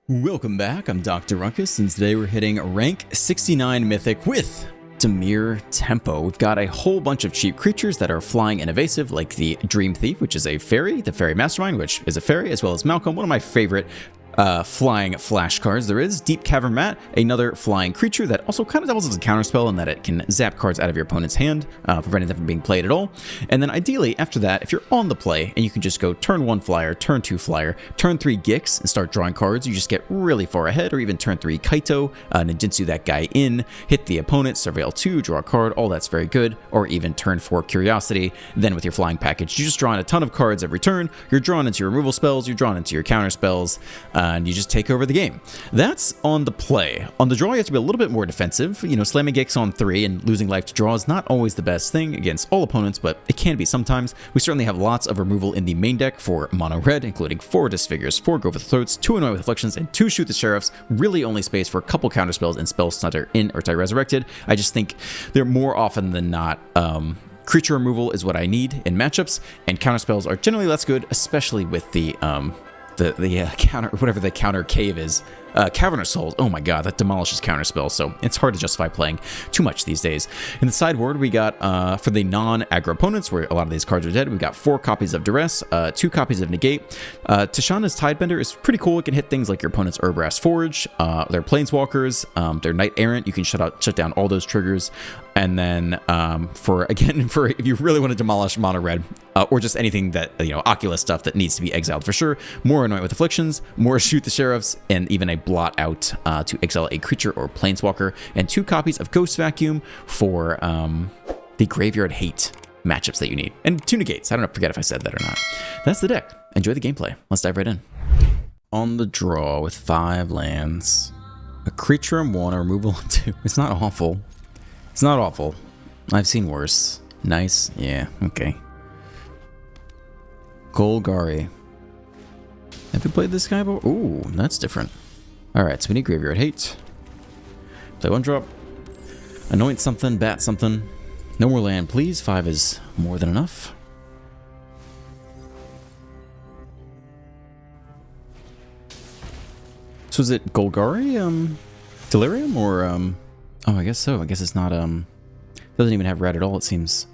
Welcome back, I'm Dr. Ruckus, and today we're hitting rank 69 Mythic with Dimir Tempo. We've got a whole bunch of cheap creatures that are flying and evasive, like the Dream Thief, which is a fairy, the Fairy Mastermind, which is a fairy, as well as Malcolm, one of my favorite flying flash cards there is. Deep Cavern Mat, another flying creature that also kind of doubles as a counterspell in that it can zap cards out of your opponent's hand, preventing them from being played at all. And then ideally, after that, if you're on the play and you can just go turn 1 flyer, turn 2 flyer, turn 3 Gix and start drawing cards, you just get really far ahead, or even turn 3 Kaito, ninjutsu that guy in, hit the opponent, surveil 2, draw a card, all that's very good, or even turn 4 Curiosity. Then with your flying package, you just draw in a ton of cards every turn, you're drawn into your removal spells, you're drawn into your counter spells, and you just take over the game. That's on the play. On the draw, you have to be a little bit more defensive. You know, slamming Gix on 3 and losing life to draw is not always the best thing against all opponents, but it can be sometimes. We certainly have lots of removal in the main deck for mono red, including 4 Disfigures, 4 Go for the Throats, 2 Annoy with Afflictions, and 2 Shoot the Sheriffs. Really only space for a couple counterspells and Spell Stunter in Urtai Resurrected. I just think they're more often than not creature removal is what I need in matchups, and counterspells are generally less good, especially with the counter, whatever the counter cave is. Cavern of Souls, oh my god, that demolishes counterspell, so it's hard to justify playing too much these days. In the sideboard, we got, for the non-aggro opponents, where a lot of these cards are dead, we've got 4 copies of Duress, 2 copies of Negate. Tishana's Tidebender is pretty cool. It can hit things like your opponent's Urbrass Forge, their Planeswalkers, their Knight Errant. You can shut down all those triggers. And then, for if you really want to demolish mono red, or just anything that, Oculus stuff that needs to be exiled for sure, more Annoy with Afflictions, more Shoot the Sheriffs, and even a blot out to exile a creature or planeswalker, and 2 copies of Ghost Vacuum for the Graveyard Hate matchups that you need, and 2 negates. I don't forget if I said that or not. That's the deck. Enjoy the gameplay. Let's dive right in. On the draw with 5 lands, a creature on 1, a removal on 2. It's not awful. It's not awful. I've seen worse. Nice. Yeah. Okay. Golgari. Have we played this guy before? Ooh, that's different. Alright, so we need Graveyard Hate. Play 1 drop. Anoint something, bat something. No more land, please. 5 is more than enough. So is it Golgari, Delirium, or, oh, I guess so. I guess it's not, doesn't even have red at all, it seems.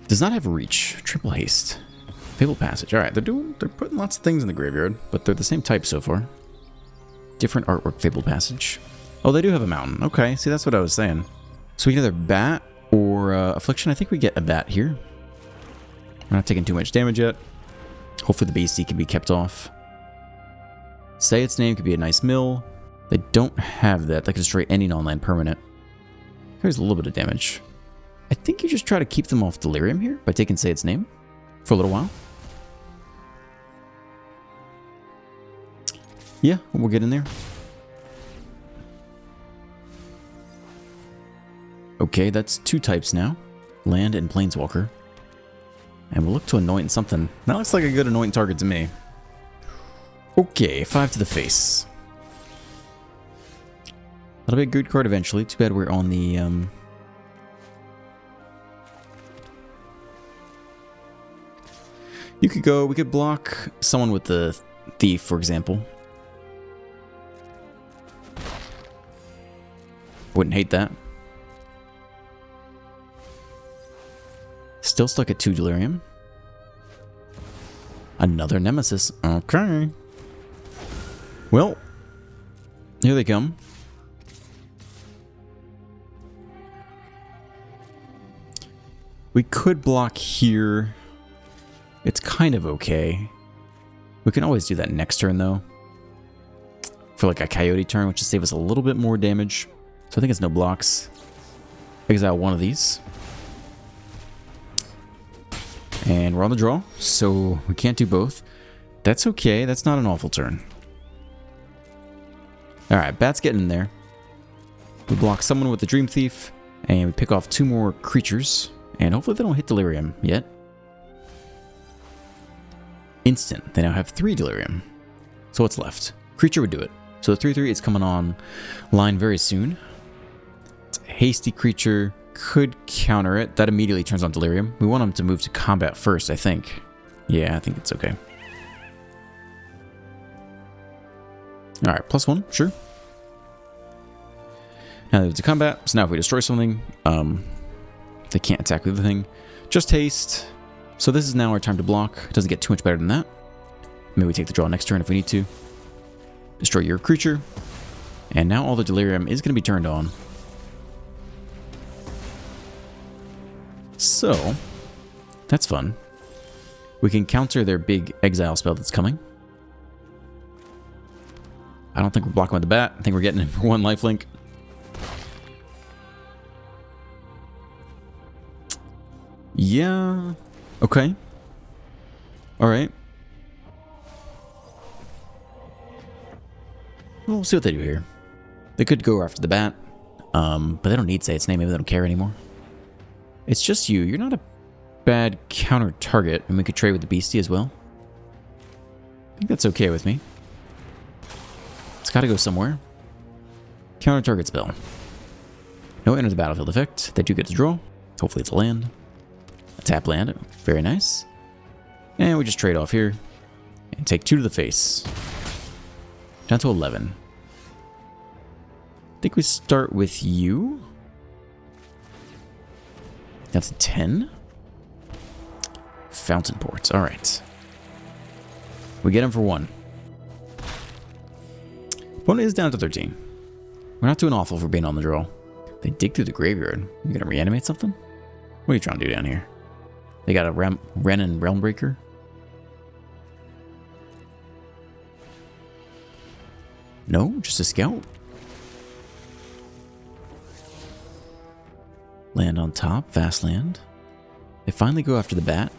Does not have reach. Triple haste. Fabled Passage. Alright, they're putting lots of things in the graveyard, but they're the same type so far. Different artwork, Fabled Passage. Oh, they do have a mountain. Okay, see, that's what I was saying. So we can either bat or Affliction. I think we get a bat here. We're not taking too much damage yet. Hopefully the BC can be kept off. Say its name could be a nice mill. They don't have that. That could destroy any non-land permanent. Here's a little bit of damage. I think you just try to keep them off Delirium here by taking Say its name for a little while. Yeah, we'll get in there. Okay, that's 2 types now. Land and Planeswalker. And we'll look to anoint something. That looks like a good anoint target to me. Okay, 5 to the face. That'll be a good card eventually. Too bad we're on the, we could block someone with the Thief, for example. Wouldn't hate that. Still stuck at 2 Delirium. Another Nemesis. Okay. Well, here they come. We could block here. It's kind of okay. We can always do that next turn, though. For like a Coyote turn, which will save us a little bit more damage. So I think it's no blocks. Exile 1 of these. And we're on the draw, so we can't do both. That's okay. That's not an awful turn. Alright, Bat's getting in there. We block someone with the Dream Thief, and we pick off 2 more creatures. And hopefully they don't hit Delirium yet. Instant. They now have 3 Delirium. So what's left? Creature would do it. So the 3/3 is coming on line very soon. It's a hasty creature. Could counter it. That immediately turns on Delirium. We want him to move to combat first, I think. Yeah, I think it's okay. Alright, +1, sure. Now they move to combat, so now if we destroy something, they can't attack the other thing. Just haste. So this is now our time to block. Doesn't get too much better than that. Maybe we take the draw next turn if we need to. Destroy your creature. And now all the delirium is going to be turned on. So, that's fun. We can counter their big exile spell that's coming. I don't think we're blocking with the bat. I think we're getting in for 1 lifelink. Yeah. Okay. Alright. Well, we'll see what they do here. They could go after the bat, but they don't need to say its name. Maybe they don't care anymore. It's just you. You're not a bad counter target, and we could trade with the beastie as well. I think that's okay with me. It's got to go somewhere. Counter target spell. No enter the battlefield effect. They do get to draw. Hopefully it's a land. A tap land. Very nice. And we just trade off here and take 2 to the face. Down to 11. I think we start with you. That's a 10. Fountain ports. Alright. We get him for 1. Opponent is down to 13. We're not doing awful for being on the draw. They dig through the graveyard. You gonna reanimate something? What are you trying to do down here? They got a Ren and Realmbreaker. No, just a scout. Land on top, fast land. They finally go after the bat.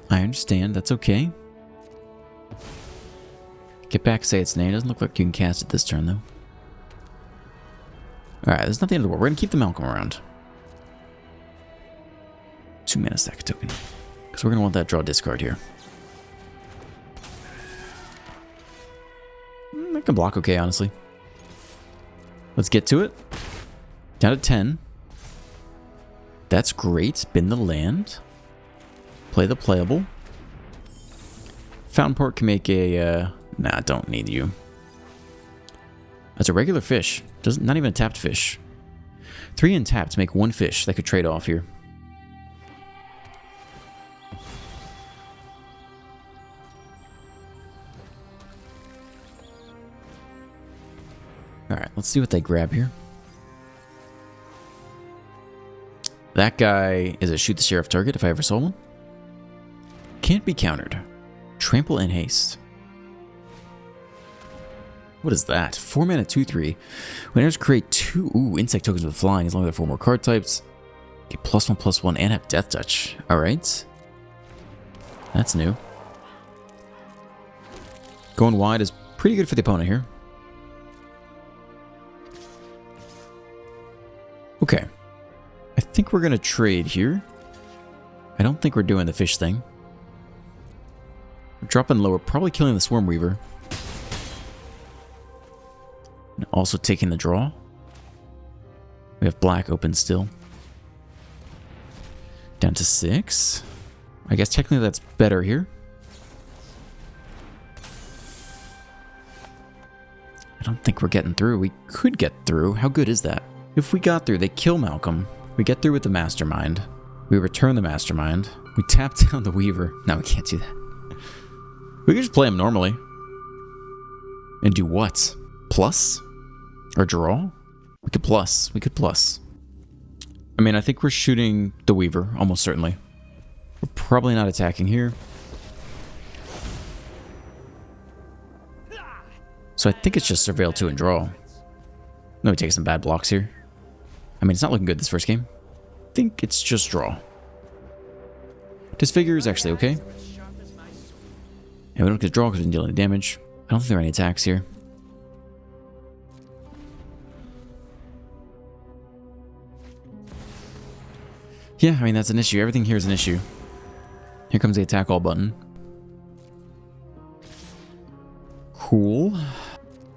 I understand, that's okay. Get back, say its name. Doesn't look like you can cast it this turn, though. Alright, that's not the end of the world. We're gonna keep the Malcolm around. 2 mana stack token. Because we're gonna want that draw discard here. I can block okay, honestly. Let's get to it. Down to 10. That's great. Spin the land. Play the playable. Fountain Port can make a... Nah, don't need you. That's a regular fish. Not even a tapped fish. 3 untapped to make 1 fish. That could trade off here. Alright, let's see what they grab here. That guy is a shoot the sheriff target if I ever saw one. Can't be countered. Trample and haste. What is that? 4 mana 2/3. Winners create 2 insect tokens with flying as long as they have 4 more card types. Get +1/+1 and have death touch. Alright. That's new. Going wide is pretty good for the opponent here. Okay. I think we're going to trade here. I don't think we're doing the fish thing. We're dropping lower, probably killing the Swarm Weaver. And also taking the draw. We have black open still. Down to 6. I guess technically that's better here. I don't think we're getting through. We could get through. How good is that? If we got through, they kill Malcolm. We get through with the Mastermind. We return the Mastermind. We tap down the Weaver. No, we can't do that. We could just play him normally. And do what? Plus? Or draw? We could plus. We could plus. I mean, I think we're shooting the Weaver, almost certainly. We're probably not attacking here. So I think it's just Surveil 2 and draw. No, we take some bad blocks here. I mean, it's not looking good this first game. I think it's just draw. Disfigure is actually okay. And we don't get draw because we didn't deal any damage. I don't think there are any attacks here. Yeah, I mean, that's an issue. Everything here is an issue. Here comes the attack all button. Cool.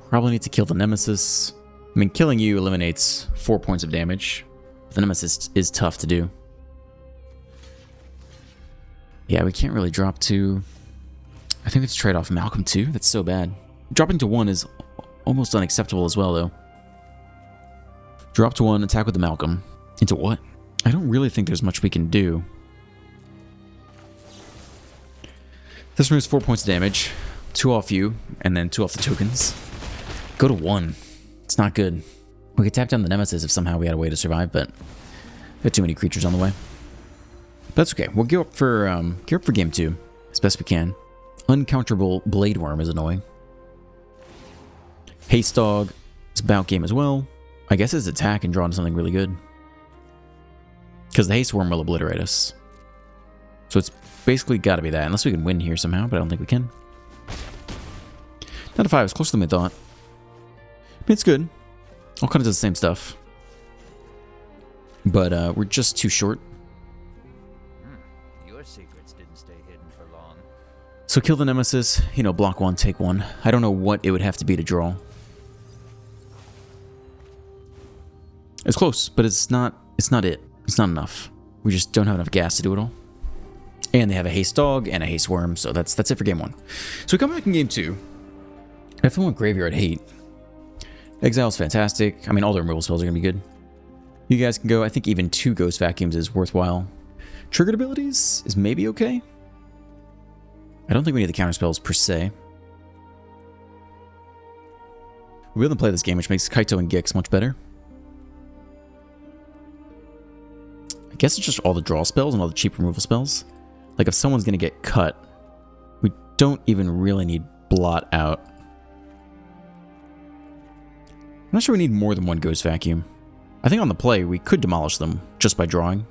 Probably need to kill the Nemesis. I mean, killing you eliminates 4 points of damage. The Nemesis is tough to do. Yeah, we can't really drop to... I think it's trade off Malcolm too. That's so bad. Dropping to 1 is almost unacceptable as well, though. Drop to 1, attack with the Malcolm. Into what? I don't really think there's much we can do. This removes 4 points of damage. 2 off you, and then 2 off the tokens. Go to 1. It's not good. We could tap down the Nemesis if somehow we had a way to survive, but we have too many creatures on the way. But that's okay. We'll gear up for game 2 as best we can. Uncounterable Blade Worm is annoying. Haste Dog is about game as well. I guess it's attack and draw into something really good. Because the Haste Worm will obliterate us. So it's basically got to be that. Unless we can win here somehow, but I don't think we can. Down to 5. It's closer than we thought. I mean, it's good. All kind of does the same stuff. But we're just too short. Your secrets didn't stay hidden for long. So kill the Nemesis. You know, block 1, take 1. I don't know what it would have to be to draw. It's close, but it's not it. It's not enough. We just don't have enough gas to do it all. And they have a Haste Dog and a Haste Worm, so that's it for game 1. So we come back in game 2. I definitely want Graveyard Hate. Exile's fantastic. I mean, all the removal spells are going to be good. You guys can go. I think even 2 Ghost Vacuums is worthwhile. Triggered abilities is maybe okay. I don't think we need the counter spells per se. We'll be able to play this game, which makes Kaito and Gix much better. I guess it's just all the draw spells and all the cheap removal spells. Like if someone's going to get cut, we don't even really need Blot Out. I'm not sure we need more than 1 Ghost Vacuum. I think on the play, we could demolish them just by drawing.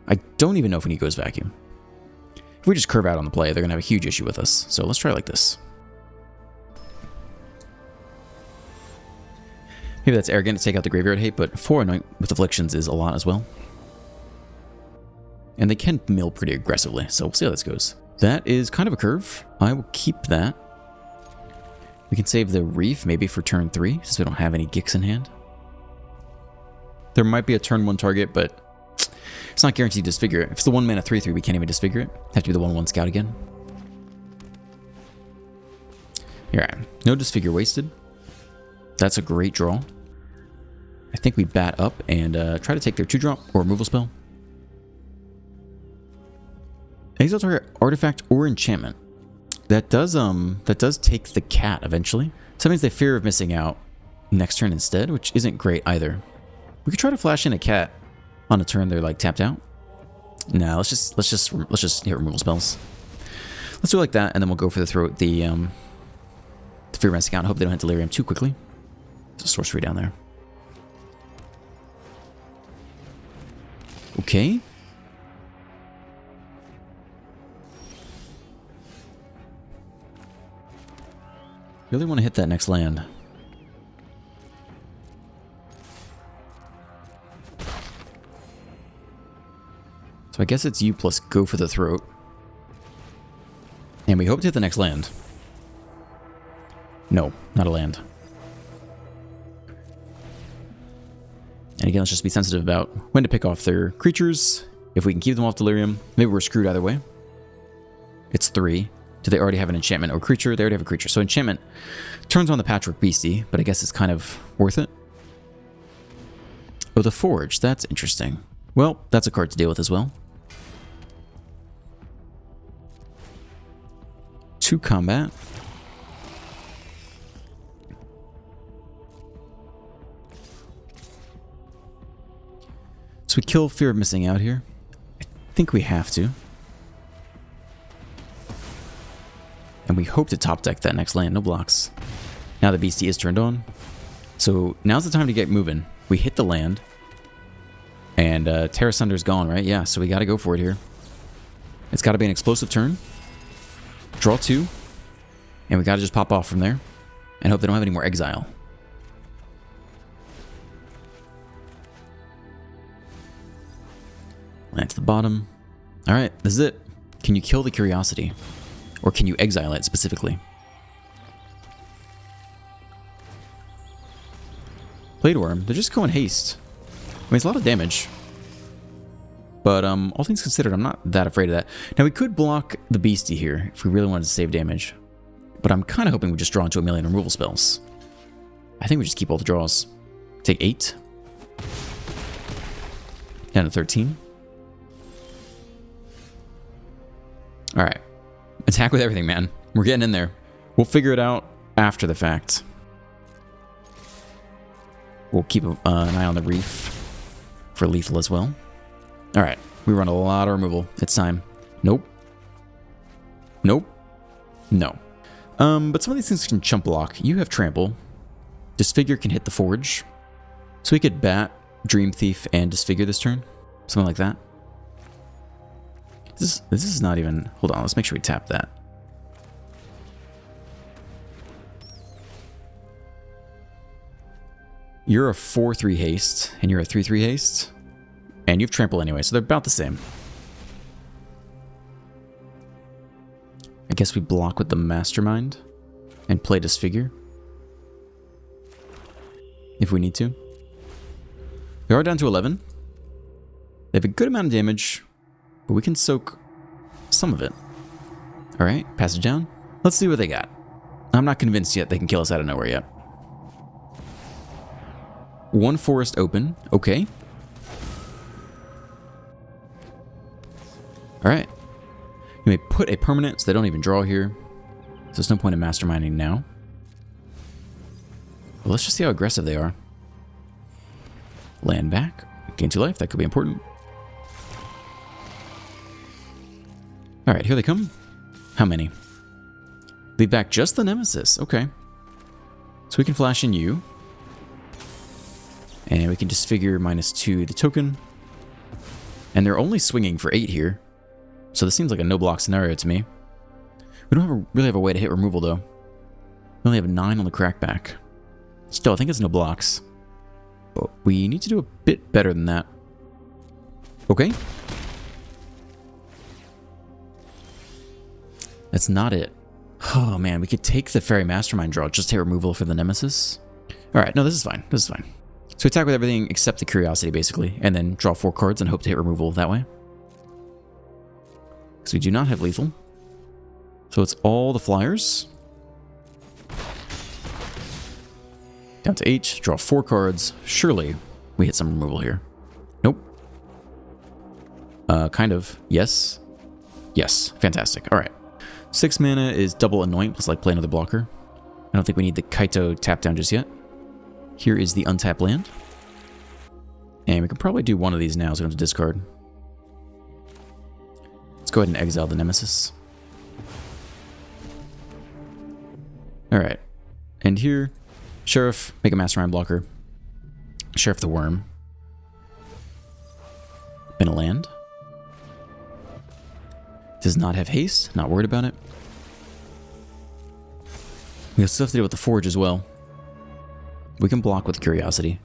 I don't even know if we need Ghost Vacuum. If we just curve out on the play, they're going to have a huge issue with us. So let's try it like this. Maybe that's arrogant to take out the Graveyard Hate, but 4 Anoint with Afflictions is a lot as well. And they can mill pretty aggressively, so we'll see how this goes. That is kind of a curve. I will keep that. We can save the Reef maybe for turn 3, since we don't have any Gix in hand. There might be a turn 1 target, but it's not guaranteed to disfigure it. If it's the 1 mana 3/3, we can't even disfigure it. Have to be the 1/1 scout again. Alright, no disfigure wasted. That's a great draw. I think we bat up and try to take their 2-drop or removal spell. Exile target artifact or enchantment. That does take the cat eventually. So that means they fear of missing out next turn instead, which isn't great either. We could try to flash in a cat on a turn they're like tapped out. No, let's just hit removal spells. Let's do it like that, and then we'll go for the fear of missing out. I hope they don't hit Delirium too quickly. There's a sorcery down there. Okay. Really want to hit that next land. So I guess it's you plus go for the throat. And we hope to hit the next land. No, not a land. And again, let's just be sensitive about when to pick off their creatures. If we can keep them off Delirium, maybe we're screwed either way. It's 3. Do they already have an enchantment or creature? They already have a creature. So enchantment turns on the Patchwork Beastie, but I guess it's kind of worth it. Oh, the Forge. That's interesting. Well, that's a card to deal with as well. 2 combat. So we kill Fear of Missing Out here. I think we have to. And we hope to top deck that next land. No blocks. Now the Beastie is turned on. So now's the time to get moving. We hit the land. And Terra Sunder's gone, right? Yeah, so we got to go for it here. It's got to be an explosive turn. Draw 2. And we got to just pop off from there. And hope they don't have any more exile. Land to the bottom. Alright, this is it. Can you kill the Curiosity? Or can you exile it specifically? Blade Worm, they're just going haste. I mean, it's a lot of damage. But all things considered, I'm not that afraid of that. Now, we could block the Beastie here if we really wanted to save damage. But I'm kind of hoping we just draw into a million removal spells. I think we just keep all the draws. Take 8. Down to 13. Alright. Attack with everything, man. We're getting in there. We'll figure it out after the fact. We'll keep an eye on the reef for lethal as well. Alright. We run a lot of removal. It's time. Nope. Nope. No. But some of these things can chump block. You have trample. Disfigure can hit the forge. So we could bat, Dream Thief, and Disfigure this turn. Something like that. This is not even... Hold on, let's make sure we tap that. You're a 4-3 haste, and you're a 3-3 haste. And you have trample anyway, so they're about the same. I guess we block with the Mastermind and play Disfigure. If we need to. We are down to 11. They have a good amount of damage, but we can soak some of it. Alright, passage down. Let's see what they got. I'm not convinced yet they can kill us out of nowhere yet. One forest open. Okay. Alright. You may put a permanent, so they don't even draw here. So there's no point in masterminding now. Well, let's just see how aggressive they are. Land back. Gain 2 life. That could be important. Alright, here they come. How many? Leave back just the Nemesis. Okay. So we can flash in you. And we can disfigure -2 the token. And they're only swinging for 8 here. So this seems like a no-block scenario to me. We don't really have a way to hit removal, though. We only have 9 on the crackback. Still, I think it's no blocks. But we need to do a bit better than that. Okay. That's not it. Oh, man. We could take the Fairy Mastermind draw. Just hit removal for the Nemesis. Alright, no, this is fine. This is fine. So we attack with everything except the Curiosity, basically. And then draw 4 cards and hope to hit removal that way. Because we do not have lethal. So it's all the flyers. Down to 8. Draw 4 cards. Surely we hit some removal here. Nope. Kind of. Yes. Yes. Fantastic. Alright. 6 mana is double Anoint, plus like play another blocker. I don't think we need the Kaito tap down just yet. Here is the untapped land. And we can probably do one of these now so we don't have to discard. Let's go ahead and exile the Nemesis. Alright. And here, Sheriff, make a Mastermind blocker. Sheriff the Worm. Been a land. Does not have haste, not worried about it. We still have to deal with the Forge as well. We can block with Curiosity.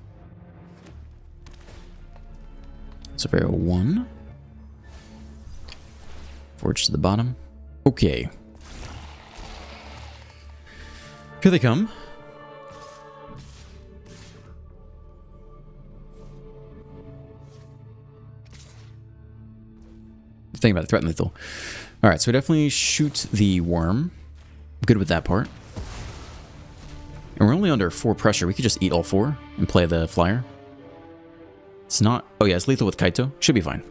So very 1. Forge to the bottom. Okay. Here they come. Thinking about the threat and lethal. Alright, so we definitely shoot the worm. Good with that part. And we're only under 4 pressure. We could just eat all 4 and play the flyer. It's not... Oh yeah, it's lethal with Kaito. Should be fine.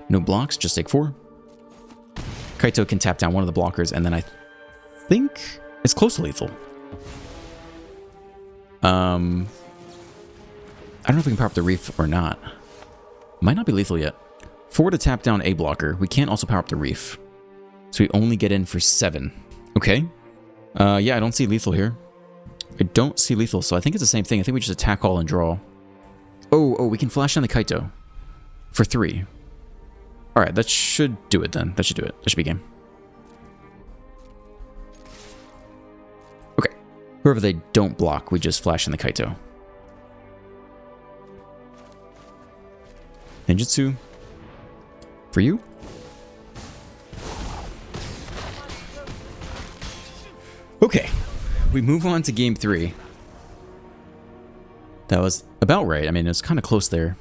No blocks, just take 4. Kaito can tap down one of the blockers, and then I think it's close to lethal. I don't know if we can power up the reef or not. Might not be lethal yet. 4 to tap down a blocker. We can't also power up the reef. So we only get in for 7. Okay. Yeah, I don't see lethal here. I don't see lethal, so I think it's the same thing. I think we just attack all and draw. Oh, we can flash down the Kaito. For 3. Alright, that should do it then. That should do it. That should be game. Okay. Whoever they don't block, we just flash in the Kaito. Ninjutsu. For you. Okay. We move on to game 3. That was about right. I mean, it was kind of close there.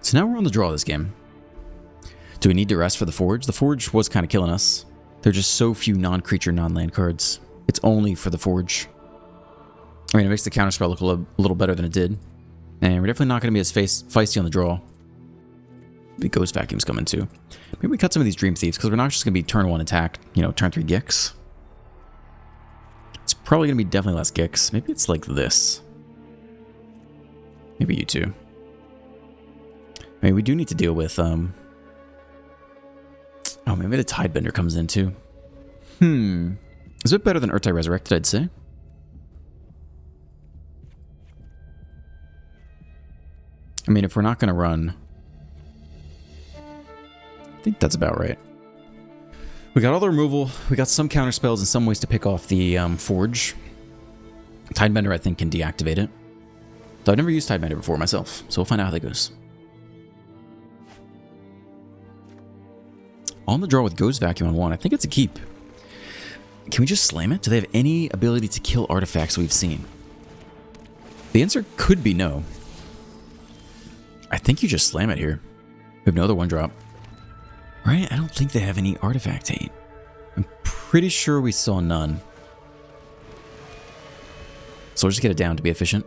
So now we're on the draw this game. Do we need to rest for the Forge? The Forge was kind of killing us. There are just so few non-creature, non-land cards. It's only for the Forge. I mean, it makes the counterspell look a little better than it did. And we're definitely not going to be as feisty on the draw. The Ghost Vacuum's coming too. Maybe we cut some of these Dream Thieves, because we're not just going to be turn 1 attack, you know, turn 3 Gix. It's probably going to be definitely less Gix. Maybe it's like this. Maybe you two. I mean, we do need to deal with, oh, maybe the Tidebender comes in too. It's a bit better than Urtai Resurrected, I'd say. I mean, if we're not going to run... I think that's about right. We got all the removal. We got some counter spells and some ways to pick off the Forge. Tidebender, I think, can deactivate it. Though I've never used Tidebender before myself, so we'll find out how that goes. On the draw with Ghost Vacuum on 1, I think it's a keep. Can we just slam it? Do they have any ability to kill artifacts we've seen? The answer could be no. I think you just slam it here. We have no other 1-drop. Right? I don't think they have any artifact hate. I'm pretty sure we saw none. So we'll just get it down to be efficient.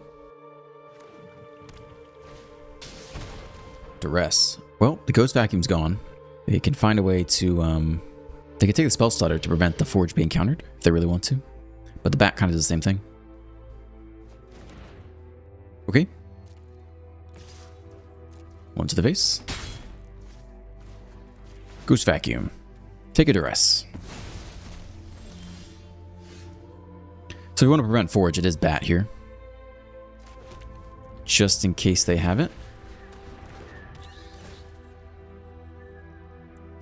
Duress. Well, the Ghost Vacuum's gone. They can find a way to, they can take the Spell Stutter to prevent the Forge being countered, if they really want to. But the Bat kind of does the same thing. Okay. 1 to the face. Ghost Vacuum. Take a Duress. So if we want to prevent Forge, it is Bat here. Just in case they have it.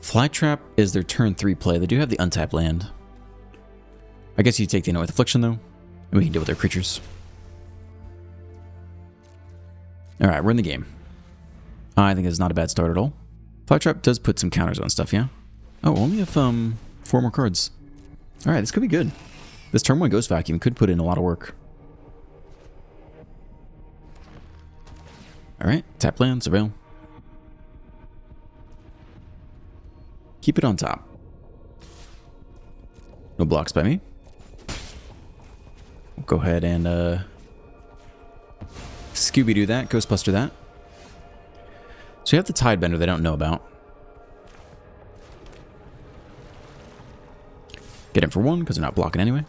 Flytrap is their turn 3 play. They do have the untapped land. I guess you take the Annoyed Affliction though, and we can deal with their creatures. Alright, we're in the game. I think it's not a bad start at all. Flytrap does put some counters on stuff, yeah? Oh, only if 4 more cards. Alright, this could be good. This turn 1 Ghost Vacuum could put in a lot of work. Alright, tap land, surveil. Keep it on top. No blocks by me. We'll go ahead and Scooby-Doo that, Ghostbuster that. So you have the Tidebender they don't know about. Get in for 1 because they're not blocking anyway.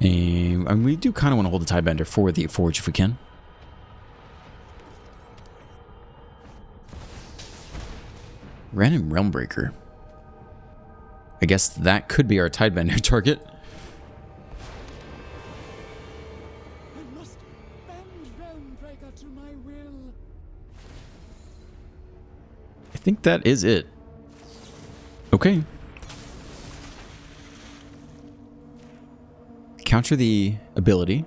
And I mean, we do kind of want to hold the Tidebender for the Forge if we can. Random Realmbreaker. I guess that could be our Tidebender target. I must bend Realmbreaker to my will. I think that is it. Okay. Counter the ability.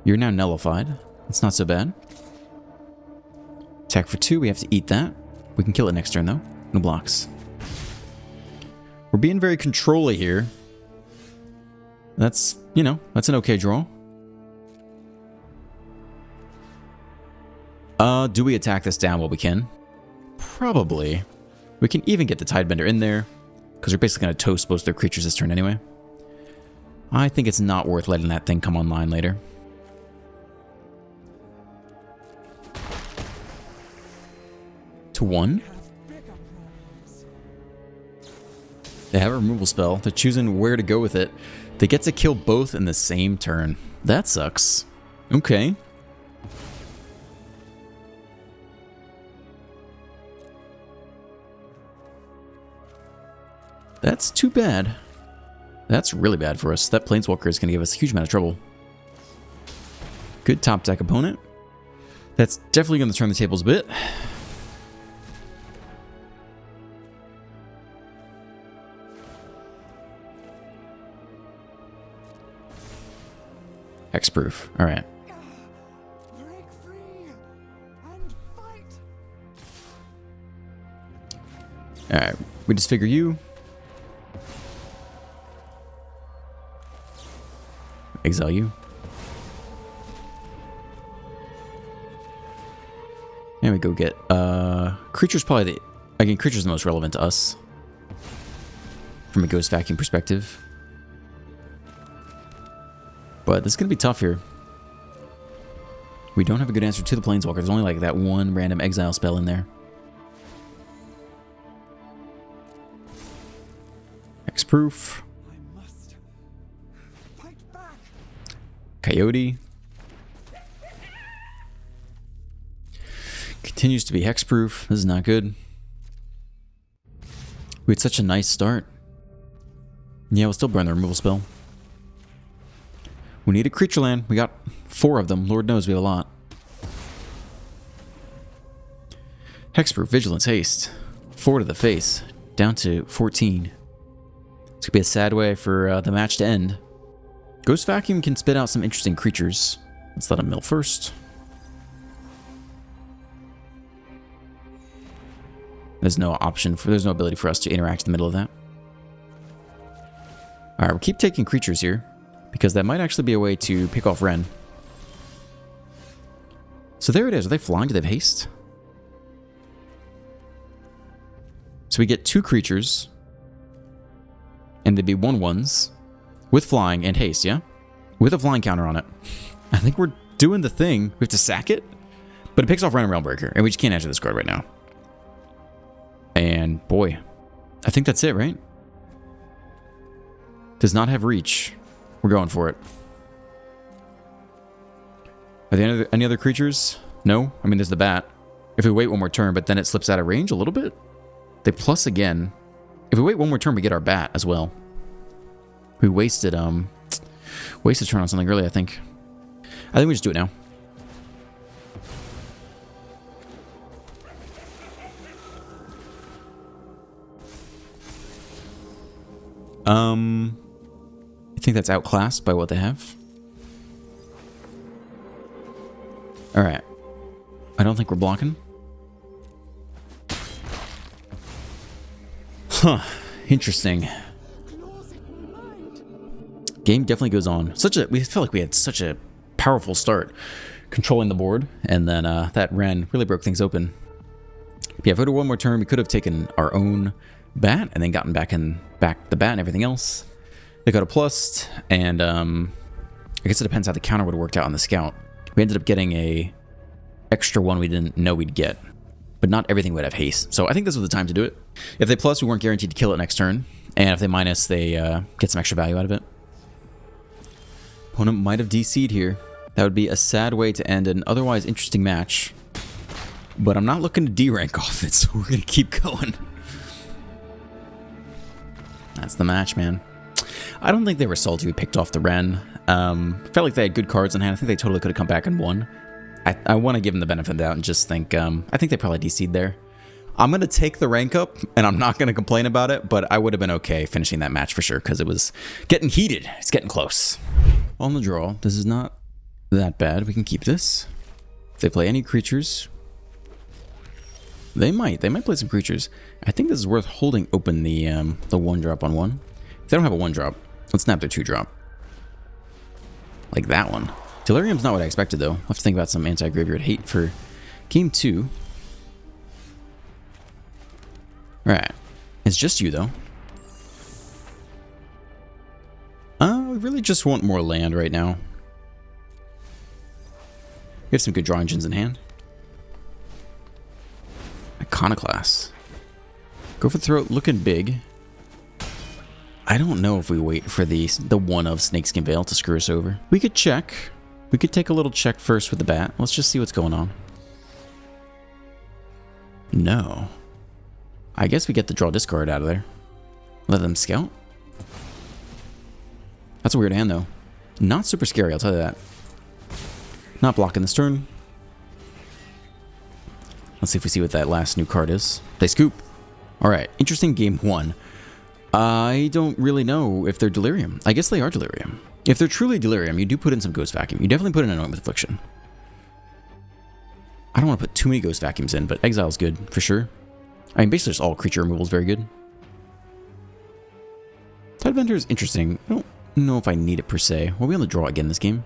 You're now nullified. That's not so bad. Attack for 2. We have to eat that. We can kill it next turn though. No blocks. We're being very control-y here. That's, you know, that's an okay draw. Do we attack this down while we can? Probably. We can even get the Tidebender in there, because we're basically going to toast most of their creatures this turn anyway. I think it's not worth letting that thing come online later. To 1. They have a removal spell. They're choosing where to go with it. They get to kill both in the same turn. That sucks. Okay. That's too bad. That's really bad for us. That Planeswalker is going to give us a huge amount of trouble. Good top deck opponent. That's definitely going to turn the tables a bit. Hexproof. All right. Break free and fight. All right. We disfigure you. Exile you. And we go get creature's probably the, again, creature's the most relevant to us. from a Ghost Vacuum perspective. But this is going to be tough here. We don't have a good answer to the Planeswalker. There's only like that one random exile spell in there. Hexproof. I must fight back. Coyote. Continues to be hexproof. This is not good. We had such a nice start. Yeah, we'll still burn the removal spell. We need a creature land. We got 4 of them. Lord knows we have a lot. Hexproof, Vigilance, Haste. 4 to the face. Down to 14. It's going to be a sad way for the match to end. Ghost Vacuum can spit out some interesting creatures. Let's let him mill first. There's no ability for us to interact in the middle of that. Alright, we'll keep taking creatures here, because that might actually be a way to pick off Ren. So there it is. Are they flying? Do they have haste? So we get 2 creatures, and they'd be 1/1s, with flying and haste, yeah? With a flying counter on it. I think we're doing the thing. We have to sack it, but it picks off Ren and Realmbreaker, and we just can't enter this card right now. And boy, I think that's it, right? Does not have reach. We're going for it. Are there any other creatures? No? I mean, there's the bat. If we wait one more turn, but then it slips out of range a little bit. They plus again. If we wait one more turn, we get our bat as well. We wasted a turn on something early, I think. I think we just do it now. I think that's outclassed by what they have. Alright. I don't think we're blocking. Huh. Interesting. Game definitely goes on. We felt like we had such a powerful start controlling the board, and then that Ren really broke things open. Yeah, if we had one more turn, we could have taken our own bat and then gotten back the bat and everything else. They got a plus, and I guess it depends how the counter would have worked out on the scout. We ended up getting a extra one we didn't know we'd get, but not everything would have haste. So I think this was the time to do it. If they plus, we weren't guaranteed to kill it next turn, and if they minus, they get some extra value out of it. Opponent might have DC'd here. That would be a sad way to end an otherwise interesting match, but I'm not looking to D-rank off it, so we're going to keep going. That's the match, man. I don't think they were salty we picked off the Ren. Felt like they had good cards in hand. I think they totally could have come back and won. I want to give them the benefit of the doubt and just think, I think they probably DC'd there. I'm going to take the rank up, and I'm not going to complain about it, but I would have been okay finishing that match for sure, because it was getting heated. It's getting close. On the draw, this is not that bad. We can keep this. If they play any creatures, they might play some creatures. I think this is worth holding open the 1-drop on 1. If they don't have a 1-drop, let's snap their 2-drop. Like that one. Delirium's not what I expected, though. I'll have to think about some anti-graveyard hate for game 2. Alright. It's just you, though. We really just want more land right now. We have some good draw engines in hand. Iconoclast. Go for the throat, looking big. I don't know if we wait for the one of Snakeskin Veil to screw us over. We could check. We could take a little check first with the bat. Let's just see what's going on. No. I guess we get the draw discard out of there. Let them scout. That's a weird hand, though. Not super scary, I'll tell you that. Not blocking this turn. Let's see if we see what that last new card is. They scoop. Alright, interesting game 1. I don't really know if they're Delirium. I guess they are Delirium. If they're truly Delirium, you do put in some Ghost Vacuum. You definitely put in Anoint with Affliction. I don't want to put too many Ghost Vacuums in, but Exile's good, for sure. I mean, basically just all creature removal is very good. Tidebender is interesting. I don't know if I need it per se. We'll be on the draw again this game.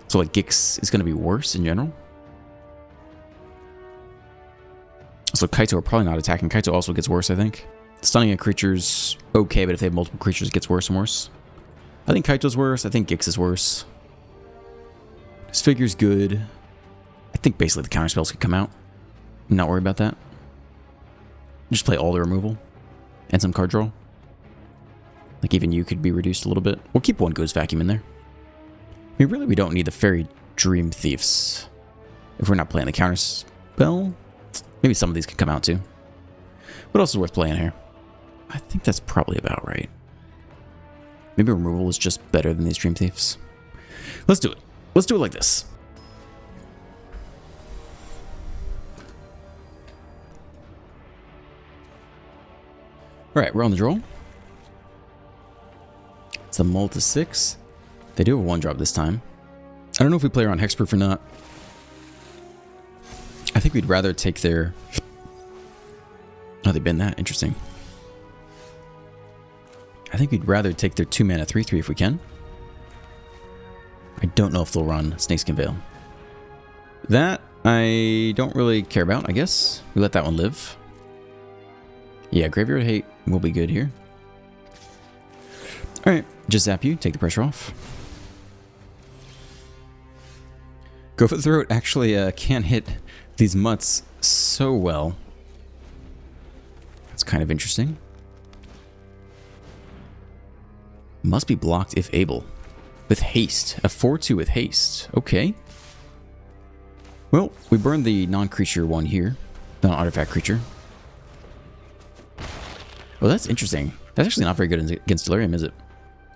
So like Gix is going to be worse in general. So Kaito are probably not attacking. Kaito also gets worse, I think. Stunning a creature's okay, but if they have multiple creatures, it gets worse and worse. I think Kaito's worse. I think Gix is worse. Disfigure's good. I think basically the counter spells could come out. I'm not worried about that. Just play all the removal and some card draw. Like even you could be reduced a little bit. We'll keep one Ghost Vacuum in there. I mean, really, we don't need the Fairy Dream Thieves if we're not playing the counter spell. Maybe some of these could come out too. What else is worth playing here? I think that's probably about right. Maybe removal is just better than these Dream Thieves. Let's do it. Let's do it like this. Alright, we're on the draw. It's a mull to 6. They do have a 1-drop this time. I don't know if we play around Hexproof or not. I think we'd rather take their... Oh, they've been that. Interesting. I think we'd rather take their 2-mana 3/3 if we can. I don't know if they'll run Snakeskin Veil. That I don't really care about, I guess. We let that one live. Yeah, Graveyard Hate will be good here. Alright, just zap you, take the pressure off. Go for the Throat actually can't hit these mutts so well. That's kind of interesting. Must be blocked if able. With haste. A 4/2 with haste. Okay. Well, we burned the non-creature one here. The non-artifact creature. Oh, that's interesting. That's actually not very good against Delirium, is it?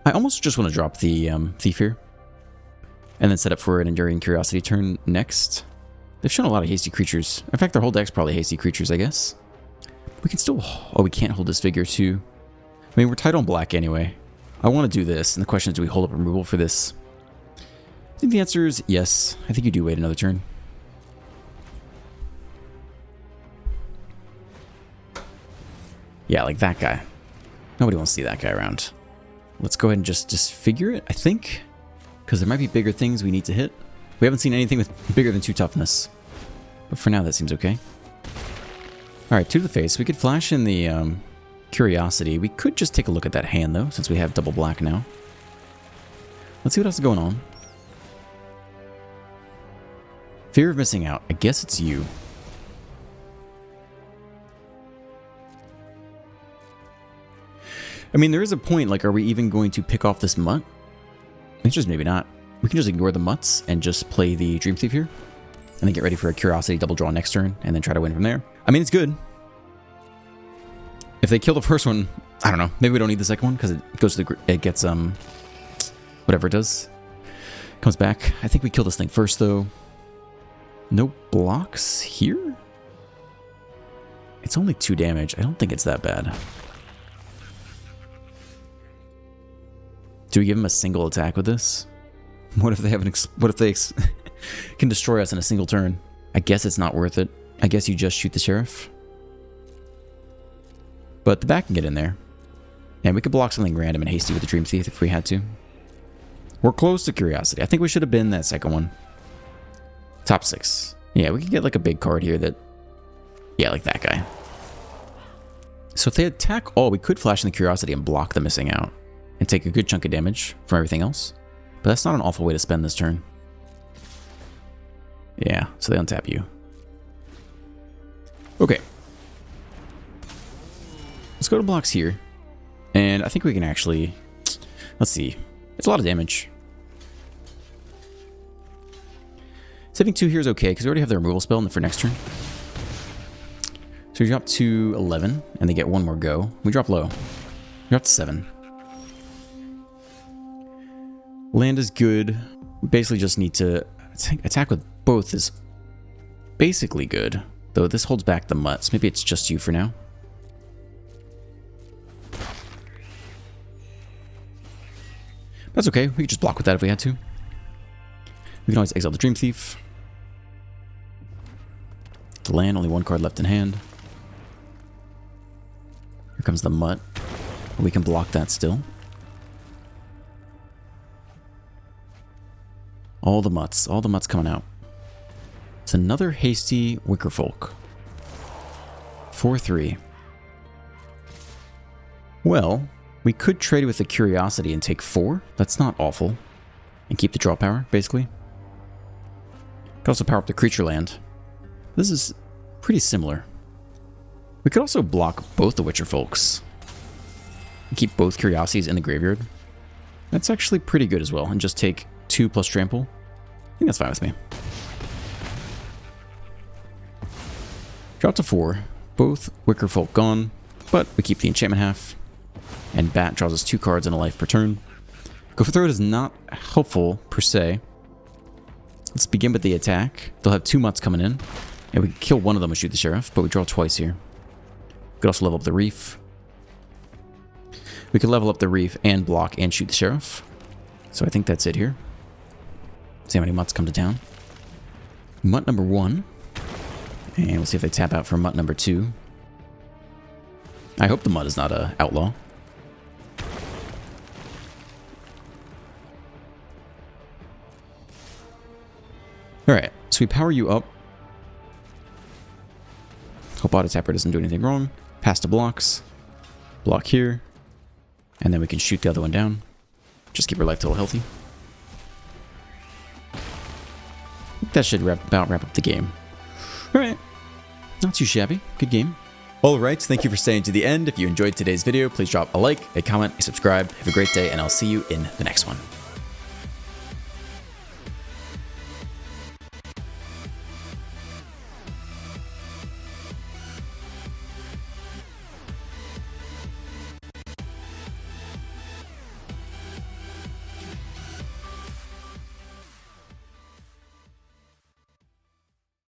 I almost just want to drop the Thief here. And then set up for an Enduring Curiosity turn next. They've shown a lot of hasty creatures. In fact, their whole deck's probably hasty creatures, I guess. We can still... Oh, we can't hold Disfigure too. I mean, we're tight on black anyway. I want to do this, and the question is, do we hold up removal for this? I think the answer is yes. I think you do wait another turn. Yeah, like that guy. Nobody wants to see that guy around. Let's go ahead and just disfigure it, I think. Because there might be bigger things we need to hit. We haven't seen anything with bigger than 2 toughness. But for now, that seems okay. Alright, 2 to the face. We could flash in the Curiosity. We could just take a look at that hand, though, since we have double black now. Let's see what else is going on. Fear of missing out. I guess it's you. I mean, there is a point, like, are we even going to pick off this mutt? It's just maybe not. We can just ignore the mutts and just play the Dream Thief here. And then get ready for a Curiosity double draw next turn, and then try to win from there. I mean, it's good. If they kill the first one, I don't know. Maybe we don't need the second one, because it goes to the... It gets, whatever it does. Comes back. I think we kill this thing first, though. No blocks here? It's only 2 damage. I don't think it's that bad. Do we give him a single attack with this? What if they have what if they can destroy us in a single turn? I guess it's not worth it. I guess you just shoot the sheriff. But the back can get in there. And we could block something random and hasty with the Dream Thief if we had to. We're close to Curiosity. I think we should have been that second one. Top 6. Yeah, we could get like a big card here that... Yeah, like that guy. So if they attack all, we could flash in the Curiosity and block the missing out. And take a good chunk of damage from everything else. But that's not an awful way to spend this turn. Yeah, so they untap you. Okay. Let's go to blocks here. And I think we can actually... Let's see. It's a lot of damage. Saving 2 here is okay, because we already have the removal spell for next turn. So we drop to 11, and they get 1 more go. We drop low. We drop to 7. Land is good. We basically just need to attack with both is basically good. Though this holds back the mutts. Maybe it's just you for now. That's okay. We could just block with that if we had to. We can always exile the Dream Thief. The land, only 1 card left in hand. Here comes the mutt. We can block that still. All the mutts coming out. It's another hasty Wickerfolk. 4/3. Well, we could trade with the Curiosity and take 4. That's not awful. And keep the draw power, basically. Could also power up the creature land. This is pretty similar. We could also block both the Witcher Folks. And keep both Curiosities in the graveyard. That's actually pretty good as well. And just take 2 plus trample. I think that's fine with me. Drop to 4. Both Wicker Folk gone. But we keep the enchantment half. And Bat draws us 2 cards and a life per turn. Go for Throat is not helpful, per se. Let's begin with the attack. They'll have 2 mutts coming in. And we can kill one of them and shoot the Sheriff, but we draw twice here. We could also level up the Reef. We could level up the Reef and block and shoot the Sheriff. So I think that's it here. See how many mutts come to town. Mutt number 1. And we'll see if they tap out for mutt number 2. I hope the mutt is not a outlaw. Alright, so we power you up. Hope Auto Tapper doesn't do anything wrong. Pass to blocks. Block here. And then we can shoot the other one down. Just keep her life total healthy. That should about wrap up the game. Alright. Not too shabby. Good game. Alright, thank you for staying to the end. If you enjoyed today's video, please drop a like, a comment, a subscribe. Have a great day, and I'll see you in the next one.